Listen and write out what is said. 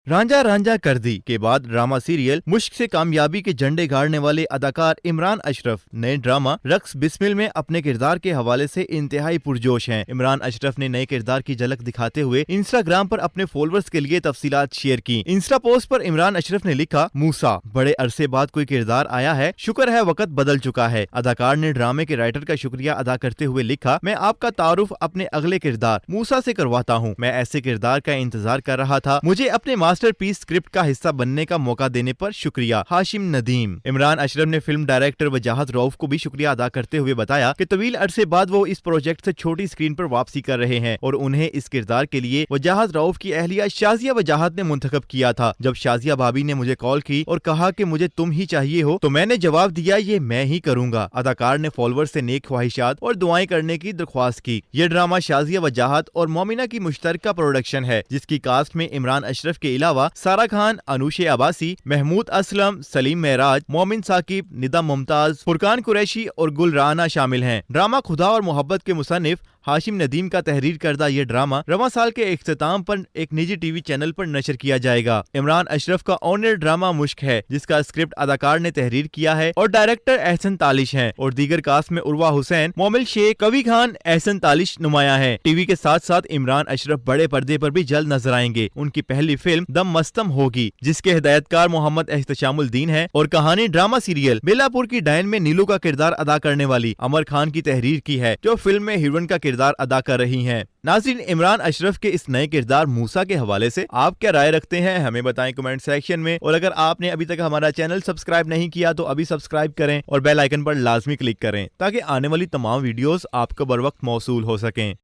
रांझा रांझा कर दी के बाद ड्रामा सीरियल मुश्क से कामयाबी के झंडे गाड़ने वाले अदाकार इमरान अशरफ नए ड्रामा रक्स बिस्मिल में अपने किरदार के हवाले से इंतहाई पुरजोश हैं। इमरान अशरफ ने नए किरदार की झलक दिखाते हुए इंस्टाग्राम पर अपने फॉलोअर्स के लिए तफसीलात शेयर की। इंस्टा पोस्ट पर इमरान अशरफ ने लिखा, मूसा, बड़े अरसे बाद कोई किरदार आया है, शुक्र है वक्त बदल चुका है। अदाकार ने ड्रामे के राइटर का शुक्रिया अदा करते हुए लिखा, मैं आपका तारुफ अपने अगले किरदार मूसा से करवाता हूँ। मैं ऐसे किरदार का इंतजार कर रहा था। मुझे अपने मास्टरपीस स्क्रिप्ट का हिस्सा बनने का मौका देने पर शुक्रिया। हाशिम नदीम। इमरान अशरफ ने फिल्म डायरेक्टर वजाहत रऊफ को भी शुक्रिया अदा करते हुए बताया कि तवील अरसे बाद वो इस प्रोजेक्ट से छोटी स्क्रीन पर वापसी कर रहे हैं और उन्हें इस किरदार के लिए वजाहत रऊफ की अहलिया शाजिया वजाहत ने मुंतखब किया था। जब शाजिया भाभी ने मुझे कॉल की और कहा कि मुझे तुम ही चाहिए हो तो मैंने जवाब दिया, ये मैं ही करूंगा। अदाकार ने फॉलोअर्स से नेक ख्वाहिशात और दुआएं करने की दरख्वास्त की। यह ड्रामा शाजिया वजाहत और मोमिना की मुश्तरका प्रोडक्शन है, जिसकी कास्ट में इमरान अशरफ के अलावा सारा खान, अनुशे अब्बासी, महमूद असलम, सलीम महराज, मोमिन साकिब, निदा मुमताज, फुरकान कुरैशी और गुल राना शामिल हैं। ड्रामा खुदा और मोहब्बत के मुसन्निफ हाशिम नदीम का तहरीर करदा ये ड्रामा रवां साल के इख्तिताम पर एक निजी टीवी चैनल पर नशर किया जाएगा। इमरान अशरफ का ऑनर ड्रामा मुश्क है, जिसका स्क्रिप्ट अदाकार ने तहरीर किया है और डायरेक्टर एहसन तालिश हैं और दीगर कास्ट में उर्वा हुसैन, मोमिल शेख, कवि खान, एहसन तालिश नुमाया है। टीवी के साथ साथ इमरान अशरफ बड़े पर्दे पर भी जल्द नजर आएंगे। उनकी पहली फिल्म दम मस्तम होगी, जिसके हिदायतकार मोहम्मद एहतशामुद्दीन है और कहानी ड्रामा सीरियल बेलापुर की डायन में नीलू का किरदार अदा करने वाली अमर खान की तहरीर की है, जो फिल्म में हीरोइन का किरदार अदा कर रही हैं। नाज़रीन, इमरान अशरफ के इस नए किरदार मूसा के हवाले से आप क्या राय रखते हैं, हमें बताएं कमेंट सेक्शन में। और अगर आपने अभी तक हमारा चैनल सब्सक्राइब नहीं किया तो अभी सब्सक्राइब करें और बेल आइकन पर लाजमी क्लिक करें ताकि आने वाली तमाम वीडियोस आपको बर वक्त मौसूल हो सकें।